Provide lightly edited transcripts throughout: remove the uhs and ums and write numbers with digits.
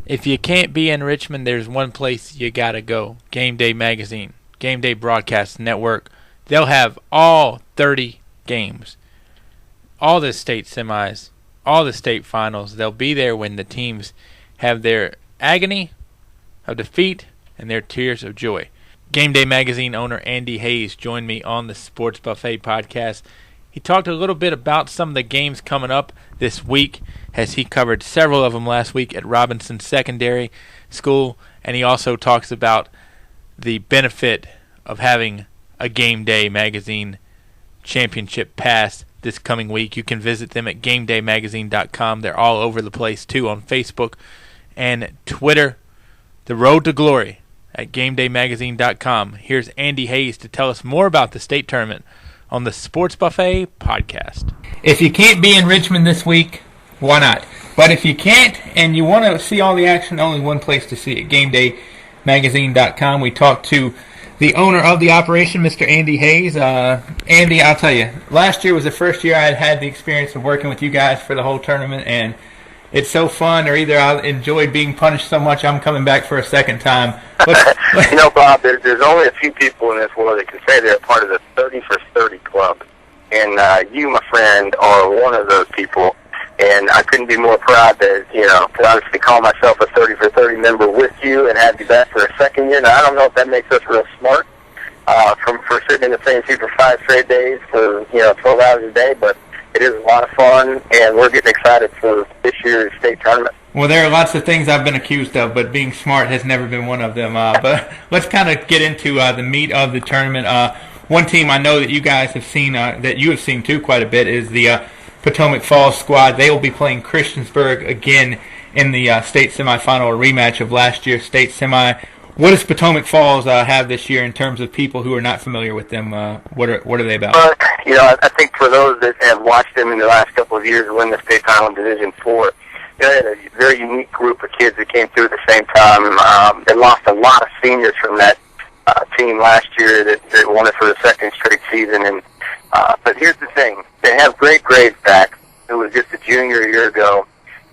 If you can't be in Richmond, there's one place you gotta go. Gameday Magazine, Gameday Broadcast Network. They'll have all 30 games, all the state semis, all the state finals. They'll be there when the teams have their agony of defeat and their tears of joy. Gameday Magazine owner Andy Hayes joined me on the Sports Buffet podcast. He talked a little bit about some of the games coming up this week, as he covered several of them last week at Robinson Secondary School, and he also talks about the benefit of having a Gameday Magazine championship pass this coming week. You can visit them at GamedayMagazine.com. They're all over the place, too, on Facebook and Twitter. The road to glory at GamedayMagazine.com. Here's Andy Hayes to tell us more about the state tournament on the Sports Buffet podcast. If you can't be in Richmond this week, why not? But if you can't and you want to see all the action, only one place to see it, GamedayMagazine.com. We talked to the owner of the operation, Mr. Andy Hayes. Andy, I'll tell you, last year was the first year I had the experience of working with you guys for the whole tournament, and it's so fun, or either I enjoyed being punished so much I'm coming back for a second time. Bob, there's only a few people in this world that can say they're part of the 30 for 30 club. And you, my friend, are one of those people. And I couldn't be more proud that, to honestly call myself a 30 for 30 member with you and have you back for a second year. Now, I don't know if that makes us real smart for sitting in the same seat for 5 straight days for, 12 hours a day, but it is a lot of fun, and we're getting excited for this year's state tournament. Well, there are lots of things I've been accused of, but being smart has never been one of them. But let's kind of get into the meat of the tournament. One team I know that you guys have seen, that you have seen too quite a bit, is the Potomac Falls squad. They will be playing Christiansburg again in the state semifinal, a rematch of last year's state semi. What does Potomac Falls have this year in terms of people who are not familiar with them? What are they about? I think for those that have watched them in the last couple of years win the state title in Division 4, they had a very unique group of kids that came through at the same time. They lost a lot of seniors from that team last year that won it for the second straight season. But here's the thing. They have great grades back, who was just a junior a year ago,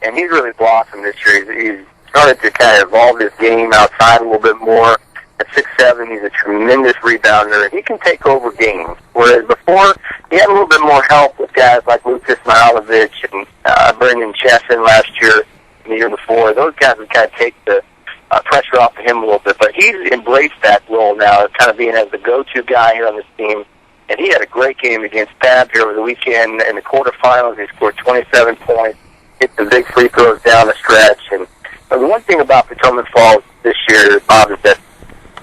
and he's really blossomed this year. He's started to kind of evolve his game outside a little bit more. At 6'7", he's a tremendous rebounder. He can take over games, whereas before he had a little bit more help with guys like Lucas Mihailovich and Brendan Chesson last year and the year before. Those guys would kind of take the pressure off of him a little bit, but he's embraced that role now, kind of being as the go-to guy here on this team. And he had a great game against Pab here over the weekend. In the quarterfinals, he scored 27 points, hit the big free throws down the stretch. And the one thing about Potomac Falls this year, Bob, is that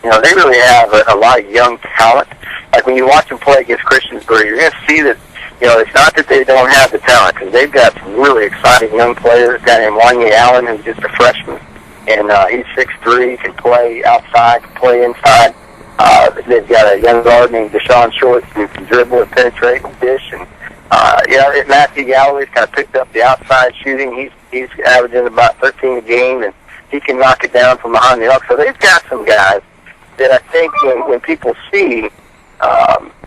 they really have a lot of young talent. Like when you watch them play against Christiansburg, you're going to see that, it's not that they don't have the talent, because they've got some really exciting young players. A guy named Wanye Allen, who's just a freshman, and he's 6'3", can play outside, can play inside. They've got a young guard named Deshaun Shorts who can dribble and penetrate and dish. And, Matthew Galloway's kind of picked up the outside shooting. He's averaging about 13 a game, and he can knock it down from behind the arc. So they've got some guys that I think when people see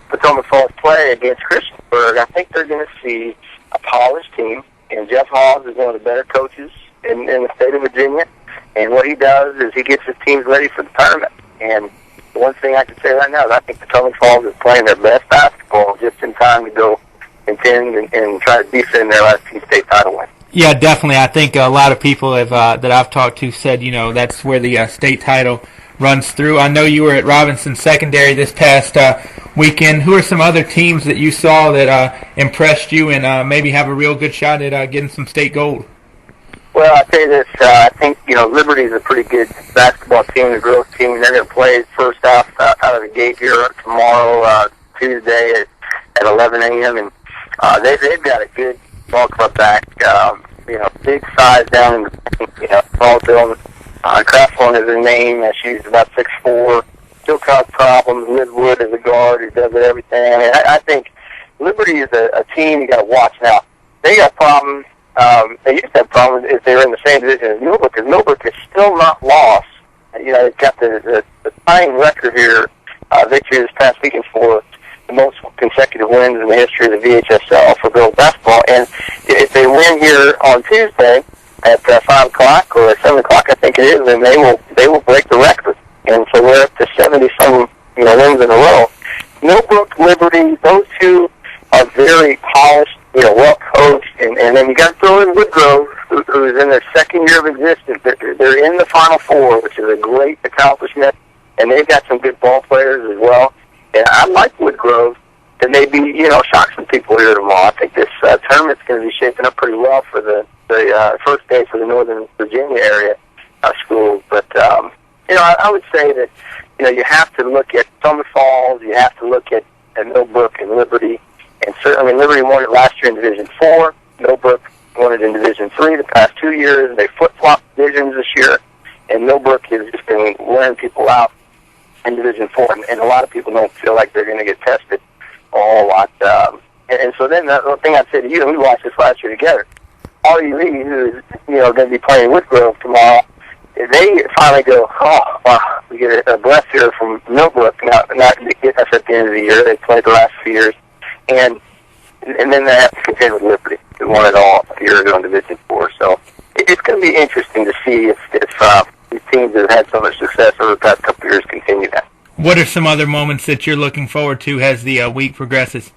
Potomac Falls play against Christiansburg, I think they're going to see a polished team. And Jeff Hawes is one of the better coaches in the state of Virginia. And what he does is he gets his teams ready for the tournament. And the one thing I can say right now is I think Potomac Falls is playing their best basketball just in time to go contend and try to defend their last two state title win. Yeah, definitely. I think a lot of people that I've talked to said, that's where the state title runs through. I know you were at Robinson Secondary this past weekend. Who are some other teams that you saw that impressed you and maybe have a real good shot at getting some state gold? Well, I'll tell you this. I think, Liberty is a pretty good basketball team, the girls team. They're going to play first off out of the gate here tomorrow, Tuesday at 11 a.m. And they've got a good ball club back, big size down in the, ball building. Craftphone is her name. She's about 6'4". Still cause problems. Midwood is a guard who does everything. I think Liberty is a team you got to watch now. They got problems. They used to have problems if they were in the same division as Millbrook, because Millbrook is still not lost. They've got the tying record here, victory this past weekend for the most consecutive wins in the history of the VHSL for girls basketball. And if they win here on Tuesday, at 5 o'clock or 7 o'clock, I think it is, and they will break the record. And so we're up to 70-some wins in a row. Millbrook, Liberty, those two are very polished, well coached, and then you got to throw in Woodgrove, who is in their second year of existence. They're in the Final Four, which is a great accomplishment, and they've got some good ball players as well. And I like Woodgrove to maybe shock some people here tomorrow. I think this tournament's going to be shaping up pretty well for the first day for the Northern Virginia area schools. But I would say that you have to look at Summit Falls, you have to look at Millbrook and Liberty. And certainly Liberty won it last year in Division 4. Millbrook won it in Division 3 the past 2 years. They flip-flopped divisions this year. And Millbrook has just been wearing people out in Division 4. And a lot of people don't feel like they're going to get tested a whole lot. And so then the thing I'd say to you, we watched this last year together. RUE, who is going to be playing Woodgrove tomorrow, they finally go, oh, wow, we get a breath here from Millbrook. Not to get us at the end of the year. They played the last few years. And then they have to contend with Liberty, who won it all a year ago in Division 4. So it's going to be interesting to see if these teams that have had so much success over the past couple of years continue that. What are some other moments that you're looking forward to as the week progresses?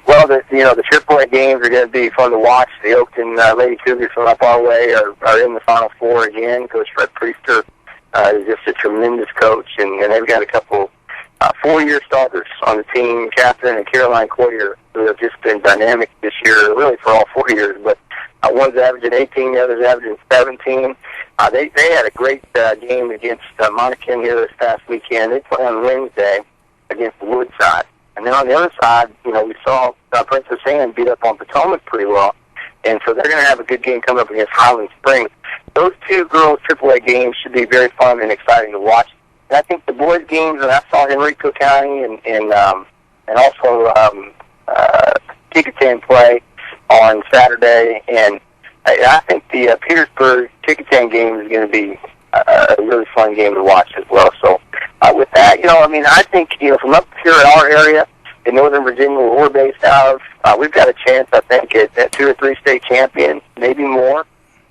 Well, the AAA games are going to be fun to watch. The Oakton Lady Cougars from up our way are in the Final Four again. Coach Fred Priester is just a tremendous coach, and they've got a couple 4-year starters on the team, Catherine and Caroline Coyer, who have just been dynamic this year, really for all 4 years. But one's averaging 18, the other's averaging 17. They had a great game against Monacan here this past weekend. They play on Wednesday against Woodside. And then on the other side, we saw Princess Anne beat up on Potomac pretty well. And so they're going to have a good game coming up against Highland Springs. Those two girls' AAA games should be very fun and exciting to watch. And I think the boys' games, and I saw Henrico County and also Kecoughtan play on Saturday. And I think the Petersburg Kecoughtan game is going to be a really fun game to watch as well. So with that, I think, from up here in our area in Northern Virginia where we're based out of, we've got a chance, I think, at 2 or 3 state champions, maybe more.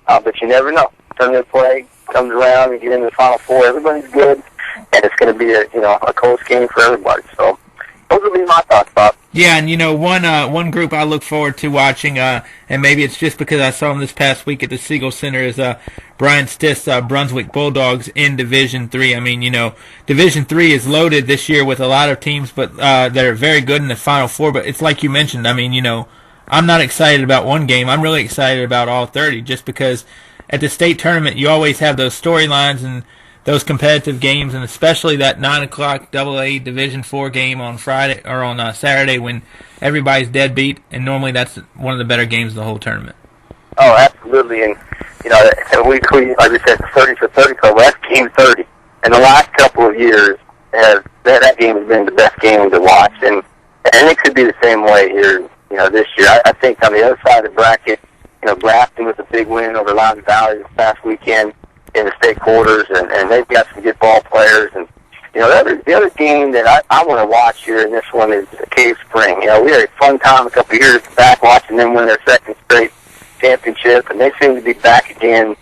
But you never know. Tournament play comes around, you get into the Final Four, everybody's good, and it's going to be a close game for everybody. So those would be my thoughts, Bob. Yeah, and one group I look forward to watching, and maybe it's just because I saw them this past week at the Siegel Center, is Brian Stith's Brunswick Bulldogs in Division 3. I mean, Division 3 is loaded this year with a lot of teams, but that are very good in the Final Four. But it's like you mentioned. I mean, I'm not excited about one game. I'm really excited about all 30, just because at the state tournament you always have those storylines and those competitive games, and especially that 9 o'clock AA Division 4 game on Friday or on Saturday when everybody's deadbeat, and normally that's one of the better games of the whole tournament. Oh, absolutely, and we like we said, 30 for 30 club. Well, that's game 30, and the last couple of years that game has been the best game to watch, and it could be the same way here, this year. I think on the other side of the bracket, Grafton with a big win over Loudoun Valley this past weekend in the state quarters, and they've got some good ball players. And the other game that I want to watch here in this one is Cave Spring. We had a fun time a couple of years back watching them win their second straight championship, and they seem to be back again,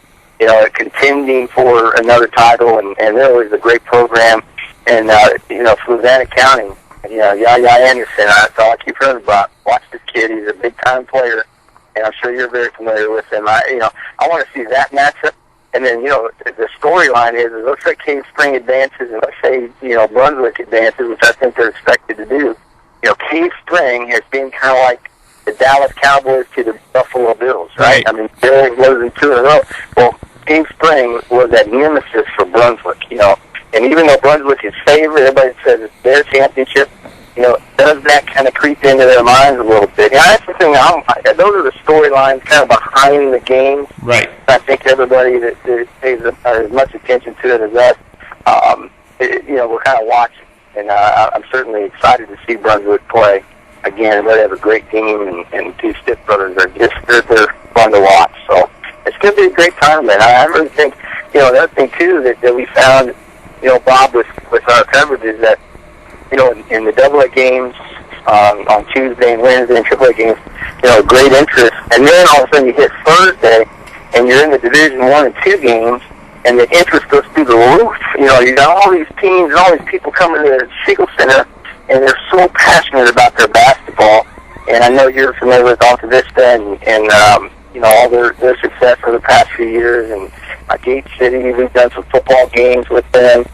contending for another title, and they're always a great program. And Fluvanna County, Yaya Anderson, that's all I keep hearing about. Watch this kid; he's a big time player, and I'm sure you're very familiar with him. I want to see that matchup. And then, the storyline is let's say Cave Spring advances, and let's say, Brunswick advances, which I think they're expected to do. Cave Spring has been kind of like the Dallas Cowboys to the Buffalo Bills, right? I mean, they're always losing 2 in a row. Well, Cave Spring was that nemesis for Brunswick, And even though Brunswick is favored, everybody says it's their championship, does that kind of creep into their minds a little bit? That's the thing. Those are the storylines kind of behind the game. Right. I think everybody that pays as much attention to it as us, we're kind of watching. And I'm certainly excited to see Brunswick play again. They have a great team, and 2 Stiff brothers are they're fun to watch. So it's going to be a great tournament. I really think, the other thing, too, that we found, Bob, with our coverage is that, in the AA games on Tuesday and Wednesday and AAA games, great interest. And then all of a sudden you hit Thursday, and you're in the Division I and II games, and the interest goes through the roof. You got all these teams and all these people coming to the Siegel Center, and they're so passionate about their basketball. And I know you're familiar with Alta Vista and all their success over the past few years. And Gate City, we've done some football games with them.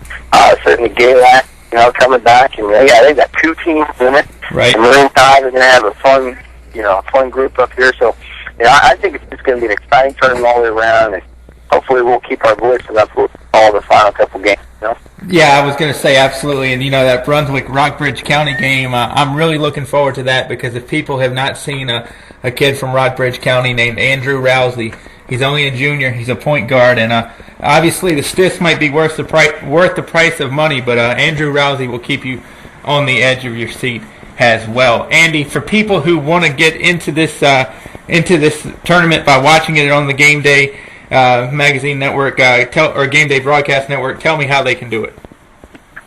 Certainly Galac, coming back. And they've got 2 teams in it. Right. And Marine Tide are going to have a fun group up here. So, I think it's just going to be an exciting tournament all the way around. And hopefully we'll keep our voices up for all the final couple games. Yeah, I was going to say absolutely, and that Brunswick-Rockbridge County game, I'm really looking forward to that, because if people have not seen a kid from Rockbridge County named Andrew Rousey, he's only a junior, he's a point guard, and obviously the stifts might be worth the price of money, but Andrew Rousey will keep you on the edge of your seat as well. Andy, for people who want to get into this tournament by watching it on the Gameday Magazine Network, or Gameday Broadcast Network, tell me how they can do it.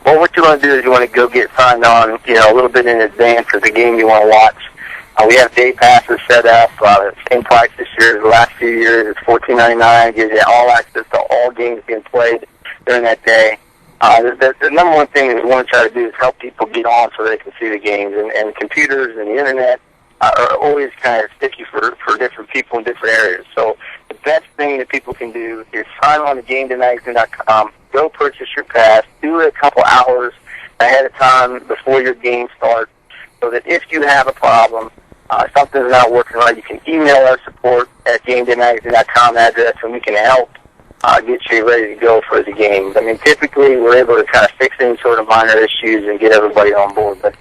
Well, what you want to do is you want to go get signed on, a little bit in advance of the game you want to watch. We have day passes set up. Same price this year as the last few years. It's $14.99. Gives you all access to all games being played during that day. The number one thing that we want to try to do is help people get on so they can see the games. And computers and the internet are always kind of sticky for different people in different areas. So the best thing that people can do is sign on to GamedayMagazine.com, go purchase your pass, do it a couple hours ahead of time before your game starts, so that if you have a problem, something's not working right, you can email our support at GamedayMagazine.com address, and we can help get you ready to go for the games. I mean, typically we're able to kind of fix any sort of minor issues and get everybody on board, but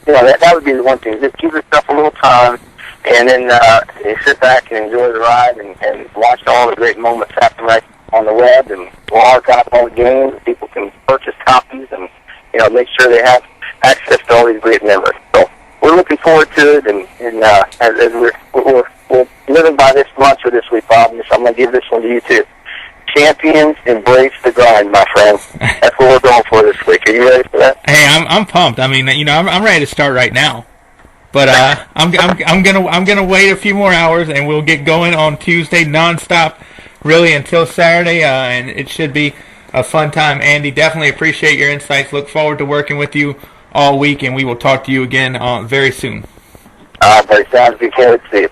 that would be the one thing. Just give yourself a little time, and then sit back and enjoy the ride and watch all the great moments happen right on the web, and we'll archive all the games. People can purchase copies and make sure they have access to all these great memories. So we're looking forward to it, and as we're living by this mantra this week, Bob, so I'm going to give this one to you too. Champions embrace the grind, my friend. That's what we're going for this week. Are you ready for that? Hey, I'm pumped. I mean, I'm ready to start right now. But I'm gonna wait a few more hours, and we'll get going on Tuesday nonstop, really until Saturday, and it should be a fun time. Andy, definitely appreciate your insights. Look forward to working with you all week, and we will talk to you again very soon. All right, buddy. Sounds good. Can't wait to see you.